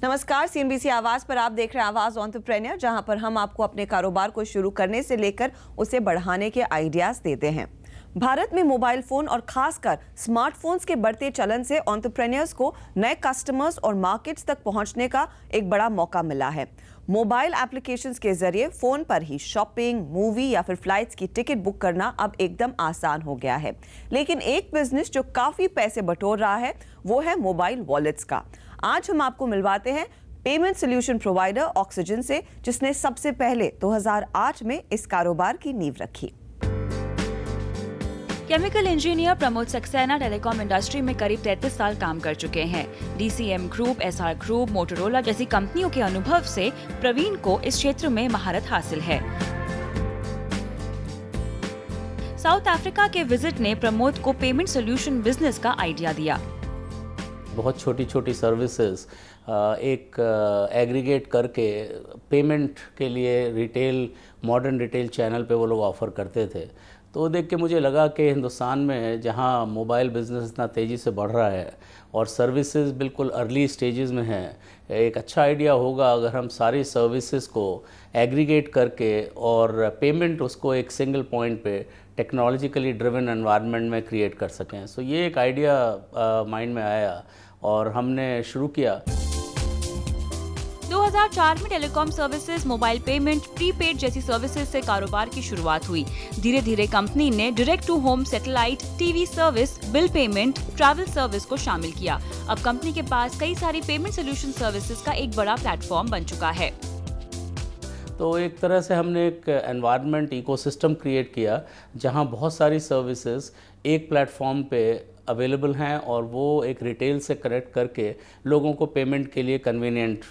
नमस्कार, सीएनबीसी आवाज पर आप देख रहे हैं आवाज एंटरप्रेन्योर, जहां पर हम आपको अपने कारोबार को शुरू करने से लेकर उसे बढ़ाने के आइडियाज देते हैं। भारत में मोबाइल फोन और खासकर स्मार्टफोन्स के बढ़ते चलन से एंटरप्रेन्योर्स को नए कस्टमर्स और मार्केट्स तक पहुंचने का एक बड़ा मौका मिला है। मोबाइल एप्लीकेशंस के जरिए फोन पर ही शॉपिंग, मूवी या फिर फ्लाइट्स की टिकट बुक करना अब एकदम आसान हो गया है। लेकिन एक बिजनेस जो काफी पैसे बटोर रहा है वो है मोबाइल वॉलेट्स का। आज हम आपको मिलवाते हैं पेमेंट सोल्यूशन प्रोवाइडर ऑक्सीजन से, जिसने सबसे पहले 2008 में इस कारोबार की नींव रखी। Chemical engineer Pramod Saxena telecom industry में करीब 33 साल काम कर चुके हैं। DCM group, SR group, Motorola जैसी कंपनियों के अनुभव से प्रवीण को इस क्षेत्र में महारत हासिल है। साउथ अफ्रीका के विजिट ने प्रमोद को पेमेंट सोल्यूशन बिजनेस का आइडिया दिया। बहुत छोटी छोटी सर्विसेज एक एग्रीगेट करके पेमेंट के लिए रिटेल, मॉडर्न रिटेल चैनल पे वो लोग ऑफ़र करते थे। तो देख के मुझे लगा कि हिंदुस्तान में जहाँ मोबाइल बिज़नेस इतना तेज़ी से बढ़ रहा है और सर्विसेज बिल्कुल अर्ली स्टेजेस में हैं, एक अच्छा आइडिया होगा अगर हम सारी सर्विसेज को एग्रीगेट करके और पेमेंट उसको एक सिंगल पॉइंट पे टेक्नोलॉजिकली ड्रिवन एनवायरनमेंट में क्रिएट कर सकें। सो ये एक आइडिया माइंड में आया और हमने शुरू किया। 2004 में telecom services, mobile payment, prepaid जैसी सर्विसेज से कारोबार की शुरुआत हुई। धीरे धीरे कंपनी ने direct to home, satellite, TV service, bill payment, travel service को शामिल किया। अब कंपनी के पास कई सारी पेमेंट सोल्यूशन सर्विसेज का एक बड़ा प्लेटफॉर्म बन चुका है। तो एक तरह से हमने एक एनवायरनमेंट इकोसिस्टम क्रिएट किया जहां बहुत सारी सर्विसेज एक प्लेटफॉर्म पे अवेलेबल हैं और वो एक रिटेल से कनेक्ट करके लोगों को पेमेंट के लिए कन्वीनियंट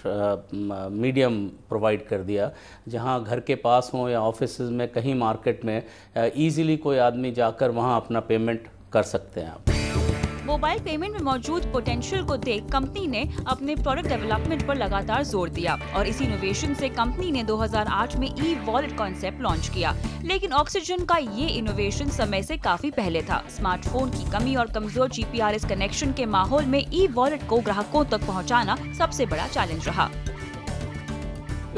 मीडियम प्रोवाइड कर दिया। जहां घर के पास हो या ऑफिस में कहीं मार्केट में ईज़िली कोई आदमी जाकर वहां अपना पेमेंट कर सकते हैं। आप मोबाइल पेमेंट में मौजूद पोटेंशियल को देख कंपनी ने अपने प्रोडक्ट डेवलपमेंट पर लगातार जोर दिया और इस इनोवेशन से कंपनी ने 2008 में ई वॉलेट कॉन्सेप्ट लॉन्च किया। लेकिन ऑक्सीजन का ये इनोवेशन समय से काफी पहले था। स्मार्टफोन की कमी और कमजोर जीपीआरएस कनेक्शन के माहौल में ई वॉलेट को ग्राहकों तक पहुँचाना सबसे बड़ा चैलेंज रहा।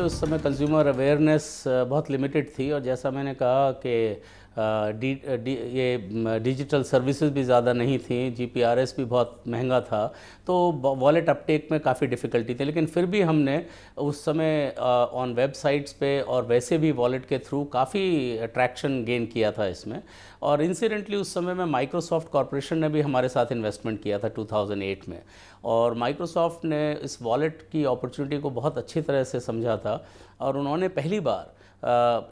उस समय कंज्यूमर अवेयरनेस बहुत लिमिटेड थी और जैसा मैंने कहा कि ये डिजिटल सर्विसेज भी ज़्यादा नहीं थी, जीपीआरएस भी बहुत महंगा था, तो वॉलेट अपटेक में काफ़ी डिफ़िकल्टी थी। लेकिन फिर भी हमने उस समय ऑन वेबसाइट्स पे और वैसे भी वॉलेट के थ्रू काफ़ी अट्रैक्शन गेन किया था इसमें। और इंसिडेंटली उस समय में माइक्रोसॉफ्ट कॉरपोरेशन ने भी हमारे साथ इन्वेस्टमेंट किया था 2008 में, और माइक्रोसॉफ्ट ने इस वॉलेट की अपॉर्चुनिटी को बहुत अच्छी तरह से समझा था और उन्होंने पहली बार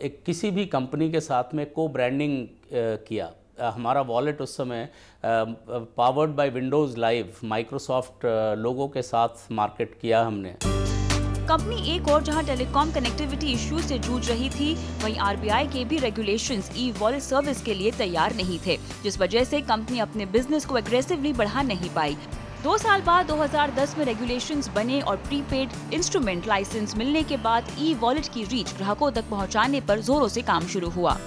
एक किसी भी कंपनी के साथ में को ब्रांडिंग किया। हमारा वॉलेट उस समय powered by Windows live Microsoft लोगों के साथ मार्केट किया हमने। कंपनी एक और जहां टेलीकॉम कनेक्टिविटी इश्यूज से जूझ रही थी, वहीं आरबीआई के भी रेगुलेशंस ई वॉलेट सर्विस के लिए तैयार नहीं थे, जिस वजह से कंपनी अपने बिजनेस को एग्रेसिवली बढ़ा नहीं पाई। 2 साल बाद 2010 में रेगुलेशंस बने और प्रीपेड इंस्ट्रूमेंट लाइसेंस मिलने के बाद ई वॉलेट की रीच ग्राहकों तक पहुंचाने पर जोरों से काम शुरू हुआ।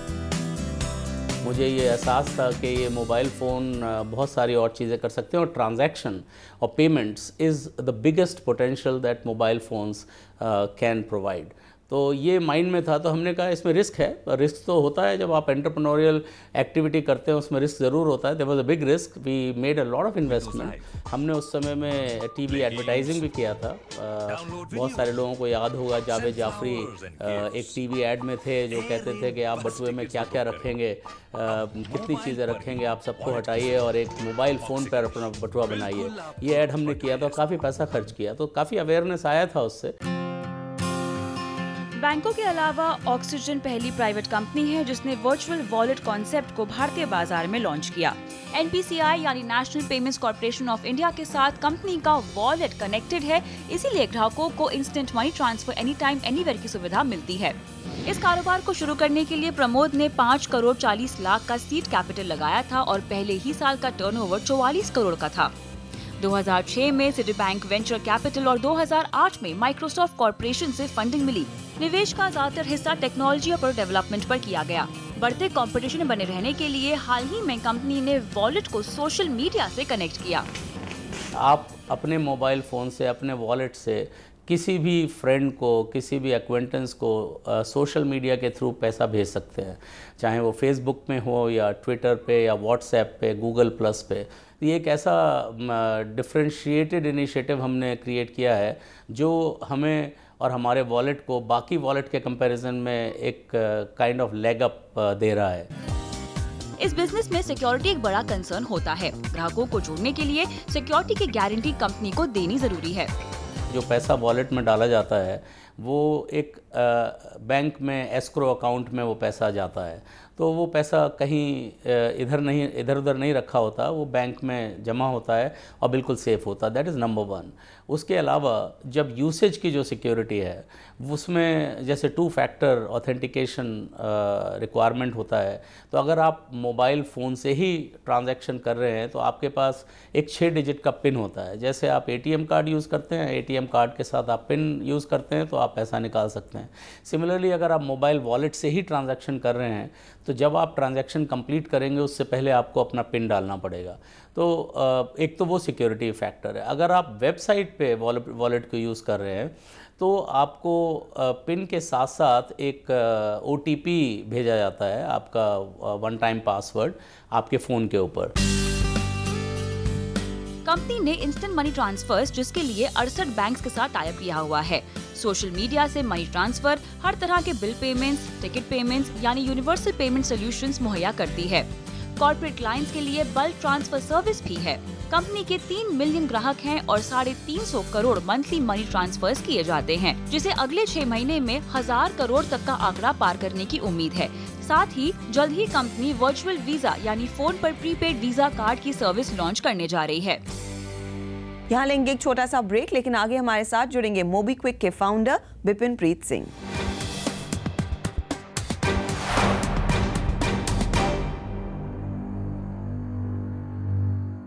मुझे ये एहसास था कि ये मोबाइल फ़ोन बहुत सारी और चीज़ें कर सकते हैं और ट्रांजैक्शन और payments is the biggest potential that mobile phones can provide. तो ये माइंड में था, तो हमने कहा इसमें रिस्क है। रिस्क तो होता है जब आप एंटरप्रेन्योरियल एक्टिविटी करते हैं, उसमें रिस्क ज़रूर होता है। There was a big risk, we made a lot of investment. हमने उस समय में टीवी एडवर्टाइजिंग भी किया था। बहुत सारे लोगों को याद होगा जावेद जाफरी एक टीवी ऐड में थे जो कहते थे कि आप बटुए में क्या क्या रखेंगे, कितनी चीज़ें रखेंगे, आप सबको हटाइए और एक मोबाइल फ़ोन पर अपना बटुआ बनाइए। ये ऐड हमने किया था, काफ़ी पैसा खर्च किया, तो काफ़ी अवेयरनेस आया था उससे। बैंकों के अलावा ऑक्सीजन पहली प्राइवेट कंपनी है जिसने वर्चुअल वॉलेट कॉन्सेप्ट को भारतीय बाजार में लॉन्च किया। एनपीसीआई यानी national payments corporation of India के साथ कंपनी का वॉलेट कनेक्टेड है, इसीलिए ग्राहकों को instant money transfer any time anywhere की सुविधा मिलती है। इस कारोबार को शुरू करने के लिए प्रमोद ने 5 करोड़ 40 लाख का सीड कैपिटल लगाया था और पहले ही साल का टर्नओवर 44 करोड़ का था। 2006 में सिटी बैंक वेंचर कैपिटल और 2008 में माइक्रोसॉफ्ट कॉर्पोरेशन से फंडिंग मिली। निवेश का ज्यादातर हिस्सा टेक्नोलॉजी और प्रोडक्ट डेवलपमेंट पर किया गया। बढ़ते कंपटीशन में बने रहने के लिए हाल ही में कंपनी ने वॉलेट को सोशल मीडिया से कनेक्ट किया। आप अपने मोबाइल फ़ोन से, अपने वॉलेट से किसी भी फ्रेंड को, किसी भी एक्वेंटेंस को सोशल मीडिया के थ्रू पैसा भेज सकते हैं, चाहे वो फेसबुक में हो या ट्विटर पे या व्हाट्सएप पे, गूगल प्लस पे। ये एक ऐसा डिफरेंशिएटेड इनिशिएटिव हमने क्रिएट किया है जो हमें और हमारे वॉलेट को बाकी वॉलेट के कंपैरिजन में एक काइंड ऑफ लेग अप दे रहा है। इस बिजनेस में सिक्योरिटी एक बड़ा कंसर्न होता है। ग्राहकों को जोड़ने के लिए सिक्योरिटी की गारंटी कंपनी को देनी जरूरी है। जो पैसा वॉलेट में डाला जाता है वो एक बैंक में एस्क्रो अकाउंट में वो पैसा जाता है, तो वो पैसा कहीं इधर उधर नहीं रखा होता, वो बैंक में जमा होता है और बिल्कुल सेफ़ होता है। That is number 1। उसके अलावा जब यूसेज की जो सिक्योरिटी है उसमें जैसे 2 फैक्टर ऑथेंटिकेशन रिक्वायरमेंट होता है, तो अगर आप मोबाइल फ़ोन से ही ट्रांजैक्शन कर रहे हैं तो आपके पास एक 6 डिजिट का पिन होता है। जैसे आप ATM कार्ड यूज़ करते हैं, ATM कार्ड के साथ आप पिन यूज़ करते हैं तो आप पैसा निकाल सकते हैं। सिमिलरली अगर आप मोबाइल वॉलेट से ही ट्रांजैक्शन कर रहे हैं तो जब आप ट्रांजैक्शन कंप्लीट करेंगे उससे पहले आपको अपना पिन डालना पड़ेगा। तो एक तो वो सिक्योरिटी फैक्टर है। अगर आप वेबसाइट पे वॉलेट को यूज़ कर रहे हैं तो आपको पिन के साथ साथ एक OTP भेजा जाता है, आपका 1 टाइम पासवर्ड आपके फ़ोन के ऊपर। कंपनी ने इंस्टेंट मनी ट्रांसफर्स, जिसके लिए 68 बैंक्स के साथ टाई अप किया हुआ है। सोशल मीडिया से मनी ट्रांसफर, हर तरह के बिल पेमेंट्स, टिकट पेमेंट्स यानी यूनिवर्सल पेमेंट सॉल्यूशंस मुहैया करती है। कॉर्पोरेट क्लाइंट्स के लिए बल्क ट्रांसफर सर्विस भी है। कंपनी के 3 मिलियन ग्राहक हैं और 350 करोड़ मंथली मनी ट्रांसफर्स किए जाते हैं, जिसे अगले 6 महीने में 1000 करोड़ तक का आंकड़ा पार करने की उम्मीद है। साथ ही जल्द ही कंपनी वर्चुअल वीजा यानी फोन पर प्रीपेड वीजा कार्ड की सर्विस लॉन्च करने जा रही है। यहाँ लेंगे एक छोटा सा ब्रेक, लेकिन आगे हमारे साथ जुड़ेंगे मोबीक्विक के founder Bipin Preet Singh.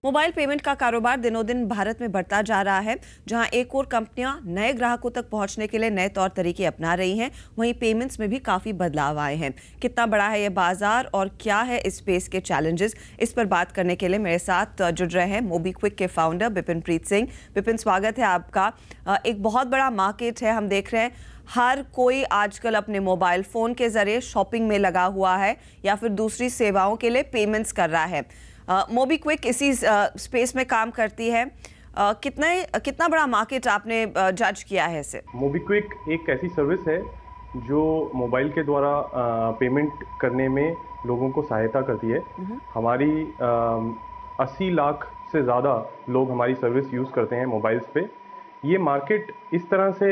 Mobile payment का कारोबार दिनों दिन भारत में बढ़ता जा रहा है। जहां एक और कंपनियां नए ग्राहकों तक पहुंचने के लिए नए तौर तरीके अपना रही हैं, वहीं पेमेंट्स में भी काफी बदलाव आए हैं। कितना बड़ा है ये बाजार और क्या है इस स्पेस के चैलेंजेस, इस पर बात करने के लिए मेरे साथ जुड़ रहे हैं मोबीक्विक के फाउंडर बिपिन प्रीत सिंह। बिपिन, स्वागत है आपका। एक बहुत बड़ा मार्केट है, हम देख रहे हैं हर कोई आजकल अपने मोबाइल फ़ोन के ज़रिए शॉपिंग में लगा हुआ है या फिर दूसरी सेवाओं के लिए पेमेंट्स कर रहा है। मोबीक्विक इसी स्पेस में काम करती है। कितना बड़ा मार्केट आपने जज किया है इसे? मोबीक्विक एक ऐसी सर्विस है जो मोबाइल के द्वारा पेमेंट करने में लोगों को सहायता करती है। हमारी 80 लाख से ज़्यादा लोग हमारी सर्विस यूज़ करते हैं मोबाइल्स पे। ये मार्केट इस तरह से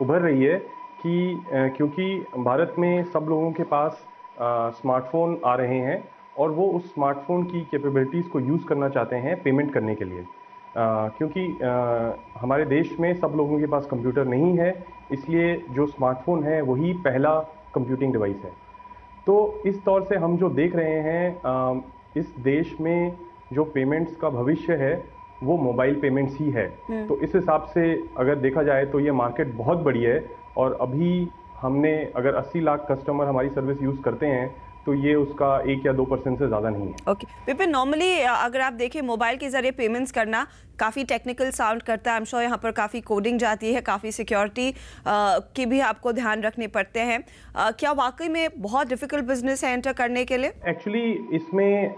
उभर रही है कि क्योंकि भारत में सब लोगों के पास स्मार्टफोन आ रहे हैं और वो उस स्मार्टफोन की कैपेबिलिटीज़ को यूज़ करना चाहते हैं पेमेंट करने के लिए। क्योंकि हमारे देश में सब लोगों के पास कंप्यूटर नहीं है, इसलिए जो स्मार्टफोन है वही पहला कंप्यूटिंग डिवाइस है। तो इस तौर से हम जो देख रहे हैं इस देश में जो पेमेंट्स का भविष्य है वो मोबाइल पेमेंट्स ही है। तो इस हिसाब से अगर देखा जाए तो ये मार्केट बहुत बड़ी है और अभी हमने अगर 80 लाख कस्टमर हमारी सर्विस यूज़ करते हैं तो ये उसका 1 या 2% से ज़्यादा नहीं है। ओके विपिन, नॉर्मली अगर आप देखें मोबाइल के ज़रिए पेमेंट्स करना काफ़ी टेक्निकल साउंड करता है। आई एम श्योर यहाँ पर काफ़ी कोडिंग जाती है, काफ़ी सिक्योरिटी की भी आपको ध्यान रखने पड़ते हैं। क्या वाकई में बहुत डिफिकल्ट बिजनेस है एंटर करने के लिए? एक्चुअली इसमें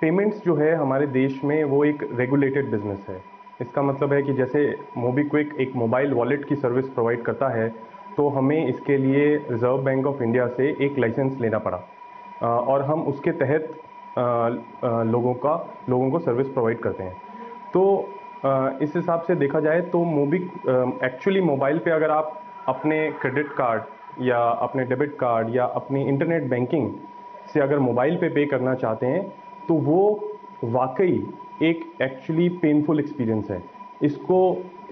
पेमेंट्स जो है हमारे देश में वो एक रेगुलेटेड बिजनेस है। इसका मतलब है कि जैसे मोबीक्विक एक मोबाइल वॉलेट की सर्विस प्रोवाइड करता है तो हमें इसके लिए रिजर्व बैंक ऑफ इंडिया से एक लाइसेंस लेना पड़ा और हम उसके तहत लोगों को सर्विस प्रोवाइड करते हैं। तो इस हिसाब से देखा जाए तो एक्चुअली मोबाइल पे अगर आप अपने क्रेडिट कार्ड या अपने डेबिट कार्ड या अपनी इंटरनेट बैंकिंग से अगर मोबाइल पे करना चाहते हैं तो वो वाकई एक एक्चुअली पेनफुल एक्सपीरियंस है। इस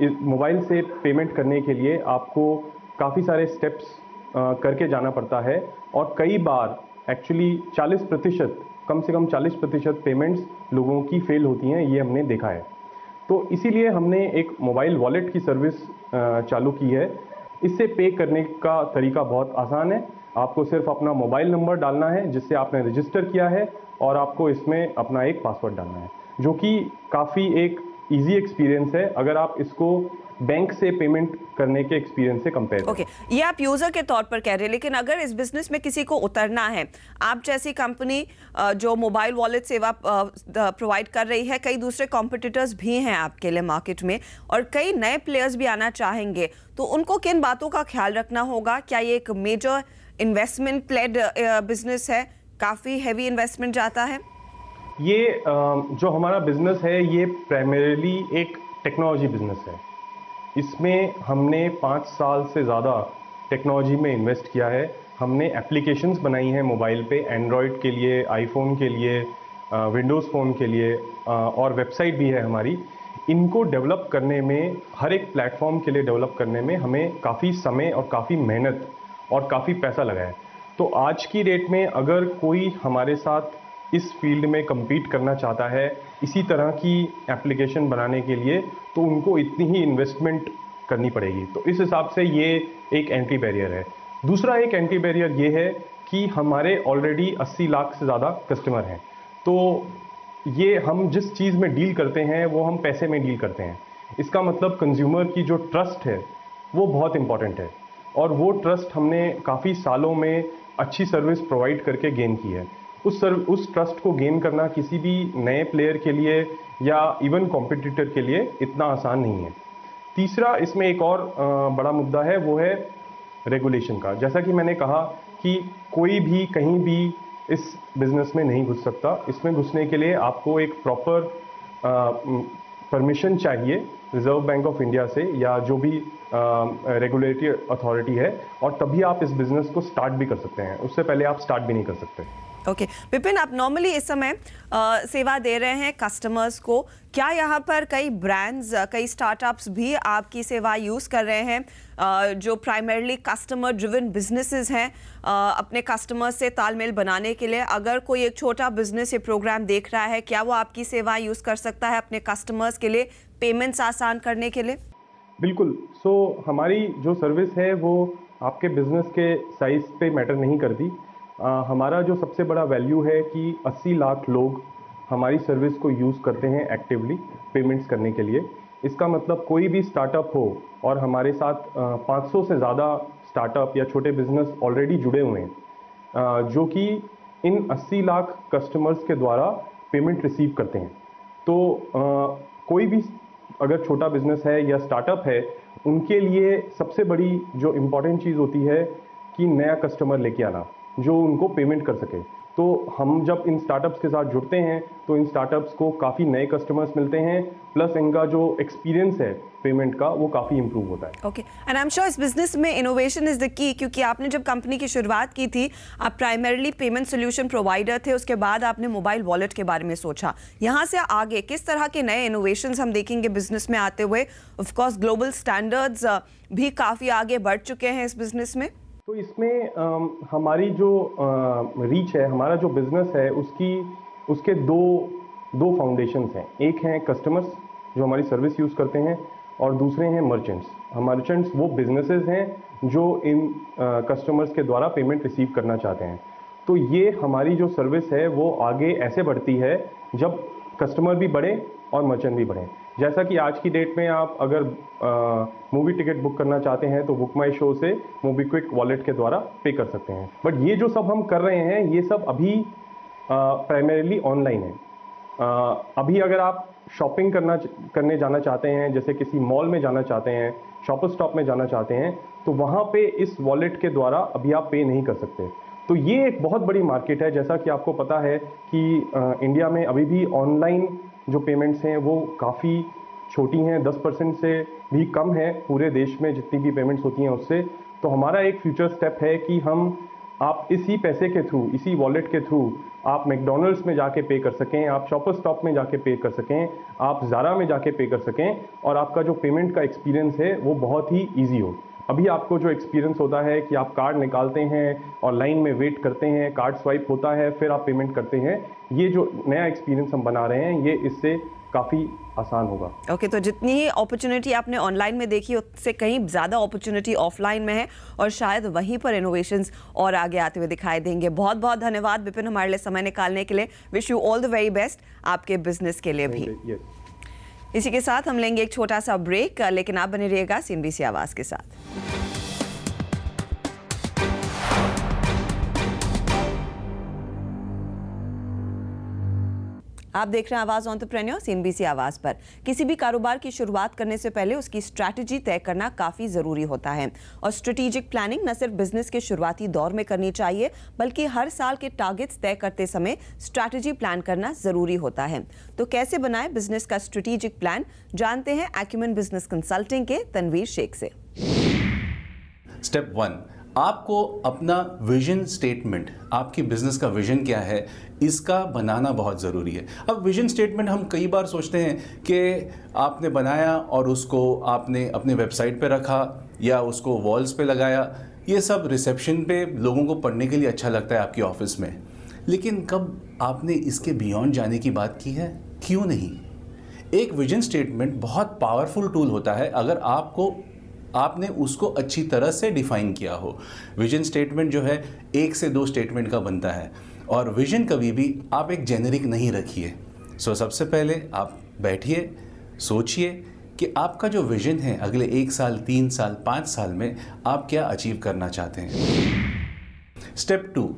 मोबाइल से पेमेंट करने के लिए आपको काफ़ी सारे स्टेप्स करके जाना पड़ता है और कई बार एक्चुअली 40%, कम से कम 40% पेमेंट्स लोगों की फेल होती हैं, ये हमने देखा है। तो इसीलिए हमने एक मोबाइल वॉलेट की सर्विस चालू की है। इससे पे करने का तरीका बहुत आसान है। आपको सिर्फ अपना मोबाइल नंबर डालना है जिससे आपने रजिस्टर किया है और आपको इसमें अपना एक पासवर्ड डालना है, जो कि काफ़ी एक इजी एक्सपीरियंस है अगर आप इसको बैंक से पेमेंट करने के एक्सपीरियंस से कंपेयर करें। ओके, ये आप यूजर के तौर पर कह रहे हैं, लेकिन अगर इस बिजनेस में किसी को उतरना है, आप जैसी कंपनी जो मोबाइल वॉलेट सेवा प्रोवाइड कर रही है, कई दूसरे कॉम्पिटिटर्स भी हैं आपके लिए मार्केट में और कई नए प्लेयर्स भी आना चाहेंगे, तो उनको किन बातों का ख्याल रखना होगा? क्या ये एक मेजर इन्वेस्टमेंट प्लेड बिजनेस है, काफ़ी हैवी इन्वेस्टमेंट जाता है? ये जो हमारा बिजनेस है ये प्राइमरीली एक टेक्नोलॉजी बिजनेस है। इसमें हमने 5 साल से ज़्यादा टेक्नोलॉजी में इन्वेस्ट किया है। हमने एप्लीकेशंस बनाई हैं मोबाइल पे, एंड्रॉयड के लिए, आईफोन के लिए, विंडोज़ फ़ोन के लिए, और वेबसाइट भी है हमारी। इनको डेवलप करने में, हर एक प्लेटफॉर्म के लिए डेवलप करने में हमें काफ़ी समय और काफ़ी मेहनत और काफ़ी पैसा लगा है। तो आज की डेट में अगर कोई हमारे साथ इस फील्ड में compete करना चाहता है इसी तरह की एप्लीकेशन बनाने के लिए, तो उनको इतनी ही इन्वेस्टमेंट करनी पड़ेगी। तो इस हिसाब से ये एक एंट्री बैरियर है। दूसरा एक एंट्री बैरियर ये है कि हमारे ऑलरेडी 80 लाख से ज़्यादा कस्टमर हैं। तो ये हम जिस चीज़ में डील करते हैं वो हम पैसे में डील करते हैं। इसका मतलब कंज्यूमर की जो ट्रस्ट है वो बहुत इंपॉर्टेंट है, और वो ट्रस्ट हमने काफ़ी सालों में अच्छी सर्विस प्रोवाइड करके गेन की है। उस ट्रस्ट को गेन करना किसी भी नए प्लेयर के लिए या इवन कॉम्पिटिटर के लिए इतना आसान नहीं है। तीसरा इसमें एक और बड़ा मुद्दा है, वो है रेगुलेशन का। जैसा कि मैंने कहा कि कोई भी कहीं भी इस बिजनेस में नहीं घुस सकता। इसमें घुसने के लिए आपको एक प्रॉपर परमिशन चाहिए रिजर्व बैंक ऑफ इंडिया से या जो भी रेगुलेटरी अथॉरिटी है, और तभी आप इस बिजनेस को स्टार्ट भी कर सकते हैं। उससे पहले आप स्टार्ट भी नहीं कर सकते। ओके, विपिन, आप नॉर्मली इस समय सेवा दे रहे हैं कस्टमर्स को। क्या यहाँ पर कई ब्रांड्स, कई स्टार्टअप्स भी आपकी सेवा यूज़ कर रहे हैं जो प्राइमरली कस्टमर ड्रिवन बिजनेसेस हैं, अपने कस्टमर्स से तालमेल बनाने के लिए? अगर कोई एक छोटा बिजनेस ये प्रोग्राम देख रहा है, क्या वो आपकी सेवा यूज़ कर सकता है अपने कस्टमर्स के लिए पेमेंट्स आसान करने के लिए? बिल्कुल। हमारी जो सर्विस है वो आपके बिजनेस के साइज पे मैटर नहीं करती। हमारा जो सबसे बड़ा वैल्यू है कि 80 लाख लोग हमारी सर्विस को यूज़ करते हैं एक्टिवली पेमेंट्स करने के लिए। इसका मतलब कोई भी स्टार्टअप हो, और हमारे साथ 500 से ज़्यादा स्टार्टअप या छोटे बिजनेस ऑलरेडी जुड़े हुए हैं जो कि इन 80 लाख कस्टमर्स के द्वारा पेमेंट रिसीव करते हैं। तो कोई भी अगर छोटा बिजनेस है या स्टार्टअप है, उनके लिए सबसे बड़ी जो इम्पॉर्टेंट चीज़ होती है कि नया कस्टमर लेके आना जो उनको पेमेंट कर सके। तो हम जब इन स्टार्टअप्स के साथ जुड़ते हैं तो इन स्टार्टअप्स को काफ़ी नए कस्टमर्स मिलते हैं, प्लस इनका जो एक्सपीरियंस है पेमेंट का वो काफ़ी इंप्रूव होता है। Okay, and I am sure इस बिजनेस में इनोवेशन इज द की, क्योंकि आपने जब कंपनी की शुरुआत की थी आप प्राइमरीली पेमेंट सोल्यूशन प्रोवाइडर थे, उसके बाद आपने मोबाइल वॉलेट के बारे में सोचा। यहाँ से आगे किस तरह के नए इनोवेशंस हम देखेंगे बिजनेस में आते हुए? ऑफ कोर्स ग्लोबल स्टैंडर्ड्स भी काफ़ी आगे बढ़ चुके हैं इस बिजनेस में। तो इसमें हमारी जो रीच है, हमारा जो बिज़नेस है, उसके दो फाउंडेशंस हैं। एक हैं कस्टमर्स जो हमारी सर्विस यूज़ करते हैं, और दूसरे हैं मर्चेंट्स। मर्चेंट्स वो बिजनेसेस हैं जो इन कस्टमर्स के द्वारा पेमेंट रिसीव करना चाहते हैं। तो ये हमारी जो सर्विस है वो आगे ऐसे बढ़ती है जब कस्टमर भी बढ़े और मर्चेंट भी बढ़े। जैसा कि आज की डेट में आप अगर मूवी टिकट बुक करना चाहते हैं तो बुक माई शो से मोबीक्विक वॉलेट के द्वारा पे कर सकते हैं। बट ये जो सब हम कर रहे हैं ये सब अभी प्राइमरीली ऑनलाइन है। अभी अगर आप शॉपिंग करने जाना चाहते हैं, जैसे किसी मॉल में जाना चाहते हैं, शॉपर स्टॉप में जाना चाहते हैं, तो वहाँ पे इस वॉलेट के द्वारा अभी आप पे नहीं कर सकते। तो ये एक बहुत बड़ी मार्केट है। जैसा कि आपको पता है कि इंडिया में अभी भी ऑनलाइन जो पेमेंट्स हैं वो काफ़ी छोटी हैं, 10% से भी कम है पूरे देश में जितनी भी पेमेंट्स होती हैं उससे। तो हमारा एक फ्यूचर स्टेप है कि आप इसी पैसे के थ्रू, इसी वॉलेट के थ्रू आप मैकडॉनल्ड्स में जाके पे कर सकें, आप शॉपर स्टॉप में जाके पे कर सकें, आप ज़ारा में जाके पे कर सकें, और आपका जो पेमेंट का एक्सपीरियंस है वो बहुत ही ईजी हो। अभी आपको जो एक्सपीरियंस होता है कि आप कार्ड निकालते हैं और लाइन में वेट करते हैं, कार्ड स्वाइप होता है, फिर आप पेमेंट करते हैं, ये जो नया एक्सपीरियंस हम बना रहे हैं ये इससे काफ़ी आसान होगा। ओके, तो जितनी ही अपॉर्चुनिटी आपने ऑनलाइन में देखी उससे कहीं ज़्यादा अपॉर्चुनिटी ऑफलाइन में है, और शायद वहीं पर इनोवेशंस और आगे आते हुए दिखाई देंगे। बहुत बहुत धन्यवाद विपिन हमारे लिए समय निकालने के लिए। Wish you all the very best आपके बिजनेस के लिए भी। इसी के साथ हम लेंगे एक छोटा सा ब्रेक, लेकिन आप बने रहिएगा CNBC आवाज के साथ। आप देख रहे हैं आवाज एंटरप्रेन्योर CNBC आवाज पर। किसी भी कारोबार की शुरुआत करने से पहले उसकी स्ट्रैटेजी तय करना काफी जरूरी होता है और स्ट्रेटेजिक प्लानिंग न सिर्फ बिजनेस के शुरुआती दौर में करनी चाहिए बल्कि हर साल के टारगेट्स तय करते समय स्ट्रैटेजी प्लान करना जरूरी होता है। तो कैसे बनाएं बिजनेस का स्ट्रेटेजिक प्लान, जानते हैं एक्यूमेन बिजनेस कंसल्टिंग के तनवीर शेख से। स्टेप 1, आपको अपना विजन स्टेटमेंट, आपकी बिजनेस का विजन क्या है, इसका बनाना बहुत ज़रूरी है। अब विजन स्टेटमेंट हम कई बार सोचते हैं कि आपने बनाया और उसको आपने अपने वेबसाइट पे रखा या उसको वॉल्स पे लगाया। ये सब रिसेप्शन पे लोगों को पढ़ने के लिए अच्छा लगता है आपकी ऑफिस में, लेकिन कब आपने इसके बियॉन्ड जाने की बात की है? क्यों नहीं? एक विजन स्टेटमेंट बहुत पावरफुल टूल होता है अगर आपने उसको अच्छी तरह से डिफाइन किया हो। विजन स्टेटमेंट जो है 1 से 2 स्टेटमेंट का बनता है और विजन कभी भी आप एक जेनेरिक नहीं रखिए। सबसे पहले आप बैठिए, सोचिए कि आपका जो विजन है अगले 1 साल, 3 साल, 5 साल में आप क्या अचीव करना चाहते हैं। Step 2,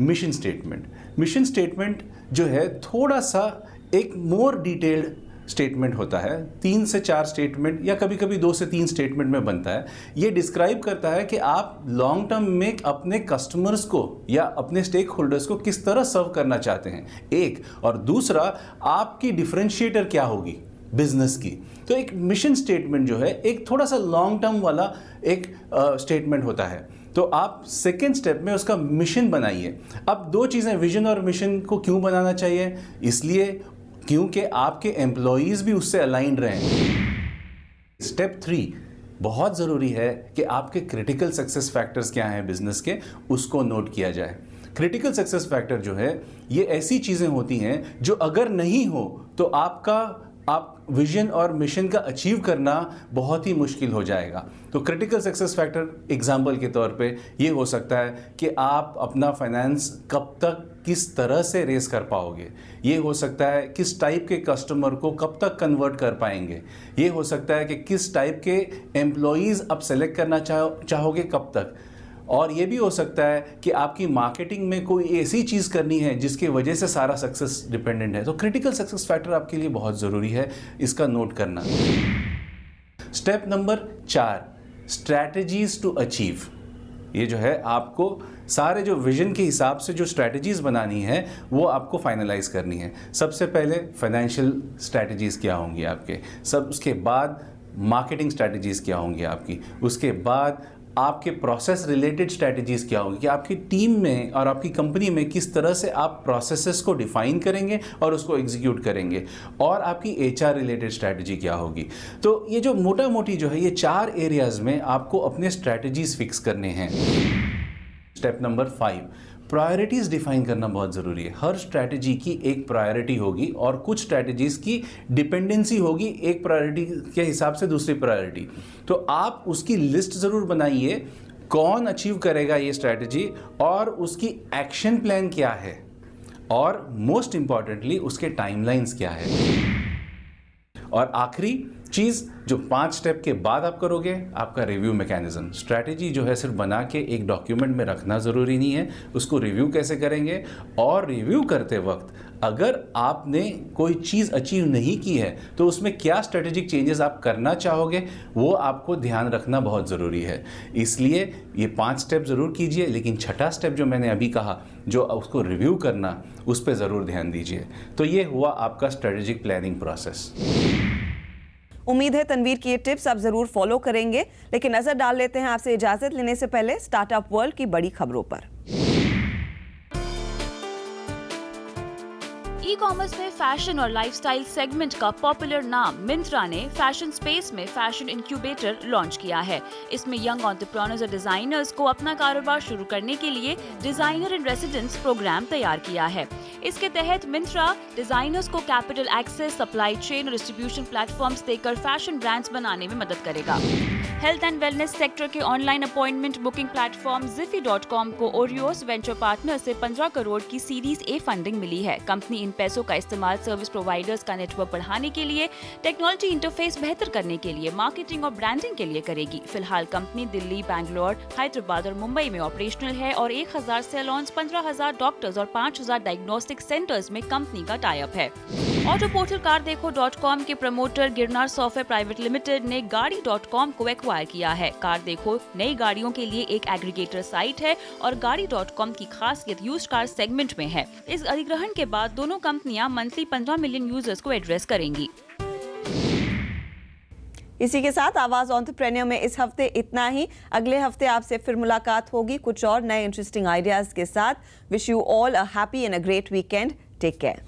mission statement. Mission statement जो है थोड़ा सा एक मोर डिटेल्ड स्टेटमेंट होता है, 3 से 4 स्टेटमेंट या कभी कभी 2 से 3 स्टेटमेंट में बनता है। ये डिस्क्राइब करता है कि आप लॉन्ग टर्म में अपने कस्टमर्स को या अपने स्टेक होल्डर्स को किस तरह सर्व करना चाहते हैं, एक, और दूसरा आपकी डिफरेंशिएटर क्या होगी बिजनेस की। तो एक मिशन स्टेटमेंट जो है एक थोड़ा सा लॉन्ग टर्म वाला एक स्टेटमेंट होता है। तो आप सेकेंड स्टेप में उसका मिशन बनाइए। अब 2 चीज़ें, विजन और मिशन को क्यों बनाना चाहिए? इसलिए क्योंकि आपके एम्प्लॉयज़ भी उससे अलाइंड रहें। स्टेप 3 बहुत ज़रूरी है कि आपके क्रिटिकल सक्सेस फैक्टर्स क्या हैं बिजनेस के, उसको नोट किया जाए। क्रिटिकल सक्सेस फैक्टर जो है ये ऐसी चीज़ें होती हैं जो अगर नहीं हो तो आप विजन और मिशन का अचीव करना बहुत ही मुश्किल हो जाएगा। तो क्रिटिकल सक्सेस फैक्टर एग्जाम्पल के तौर पे ये हो सकता है कि आप अपना फाइनेंस कब तक किस तरह से रेस कर पाओगे, ये हो सकता है किस टाइप के कस्टमर को कब तक कन्वर्ट कर पाएंगे, ये हो सकता है कि किस टाइप के एम्प्लॉयज़ आप सेलेक्ट करना चाहोगे कब तक, और ये भी हो सकता है कि आपकी मार्केटिंग में कोई ऐसी चीज़ करनी है जिसकी वजह से सारा सक्सेस डिपेंडेंट है। तो क्रिटिकल सक्सेस फैक्टर आपके लिए बहुत ज़रूरी है, इसका नोट करना। Step number 4, strategies to achieve. ये जो है आपको सारे जो विजन के हिसाब से जो स्ट्रैटेजीज बनानी है वो आपको फाइनलाइज करनी है। सबसे पहले फाइनेंशियल स्ट्रैटेजीज क्या होंगी आपके, उसके बाद मार्केटिंग स्ट्रैटेजीज क्या होंगी आपकी, उसके बाद आपके प्रोसेस रिलेटेड स्ट्रैटेजीज क्या होगी कि आपकी टीम में और आपकी कंपनी में किस तरह से आप प्रोसेसेस को डिफाइन करेंगे और उसको एग्जीक्यूट करेंगे, और आपकी HR रिलेटेड स्ट्रैटेजी क्या होगी। तो ये जो मोटा मोटी जो है ये 4 एरियाज में आपको अपने स्ट्रैटेजीज फिक्स करने हैं। स्टेप नंबर 5, प्रायोरिटीज़ डिफाइन करना बहुत ज़रूरी है। हर स्ट्रैटेजी की एक प्रायोरिटी होगी और कुछ स्ट्रैटेजीज़ की डिपेंडेंसी होगी एक प्रायोरिटी के हिसाब से दूसरी प्रायोरिटी। तो आप उसकी लिस्ट ज़रूर बनाइए, कौन अचीव करेगा ये स्ट्रैटेजी और उसकी एक्शन प्लान क्या है, और मोस्ट इम्पॉर्टेंटली उसके टाइमलाइंस क्या है। और आखिरी चीज़ जो 5 स्टेप के बाद आप करोगे, आपका रिव्यू मैकेनिज्म। स्ट्रैटेजी जो है सिर्फ बना के एक डॉक्यूमेंट में रखना ज़रूरी नहीं है, उसको रिव्यू कैसे करेंगे, और रिव्यू करते वक्त अगर आपने कोई चीज़ अचीव नहीं की है तो उसमें क्या स्ट्रेटेजिक चेंजेस आप करना चाहोगे वो आपको ध्यान रखना बहुत ज़रूरी है। इसलिए ये 5 स्टेप ज़रूर कीजिए, लेकिन 6ठा स्टेप जो मैंने अभी कहा, जो उसको रिव्यू करना, उस पर ज़रूर ध्यान दीजिए। तो ये हुआ आपका स्ट्रेटेजिक प्लानिंग प्रोसेस। उम्मीद है तनवीर की ये टिप्स आप जरूर फॉलो करेंगे, लेकिन नजर डाल लेते हैं आपसे इजाजत लेने से पहले स्टार्टअप वर्ल्ड की बड़ी खबरों पर। ई कॉमर्स में फैशन और लाइफस्टाइल सेगमेंट का पॉपुलर नाम मिंत्रा ने फैशन स्पेस में फैशन इंक्यूबेटर लॉन्च किया है। इसमें यंग एंटरप्रेन्योर्स और डिजाइनर्स को अपना कारोबार शुरू करने के लिए डिजाइनर इन रेसिडेंस प्रोग्राम तैयार किया है। इसके तहत मिंत्रा डिजाइनर्स को कैपिटल एक्सेस, सप्लाई चेन और डिस्ट्रीब्यूशन प्लेटफॉर्म्स देकर फैशन ब्रांड्स बनाने में मदद करेगा। हेल्थ एंड वेलनेस सेक्टर के online appointment booking platform Ziffy.com को ओरियोस वेंचर पार्टनर से 15 करोड़ की सीरीज ए फंडिंग मिली है। कंपनी इन पैसों का इस्तेमाल सर्विस प्रोवाइडर्स का नेटवर्क बढ़ाने के लिए, टेक्नोलॉजी इंटरफेस बेहतर करने के लिए, मार्केटिंग और ब्रांडिंग के लिए करेगी। फिलहाल कंपनी दिल्ली, बैंगलोर, हैदराबाद और मुंबई में ऑपरेशनल है और 1000 सैलून्स, 15,000 डॉक्टर्स और 5,000 डायग्नोस्टिक सेंटर्स में कंपनी का टाई अप है। ऑटो पोर्टल कारदेखो.com के promoter Girnar software private limited ने गाड़ी.com को एक्वायर किया है। कार देखो नई गाड़ियों के लिए एक एग्रीगेटर साइट है और गाड़ी.com की खासियत यूज्ड कार सेगमेंट में है। इस अधिग्रहण के बाद दोनों कंपनियां मंथली 15 मिलियन यूजर्स को एड्रेस करेंगी। इसी के साथ आवाज एंटरप्रेन्योर में इस हफ्ते इतना ही। अगले हफ्ते आपसे फिर मुलाकात होगी कुछ और नए इंटरेस्टिंग आइडियाज के साथ। Wish you all a happy and a great weekend. Take care.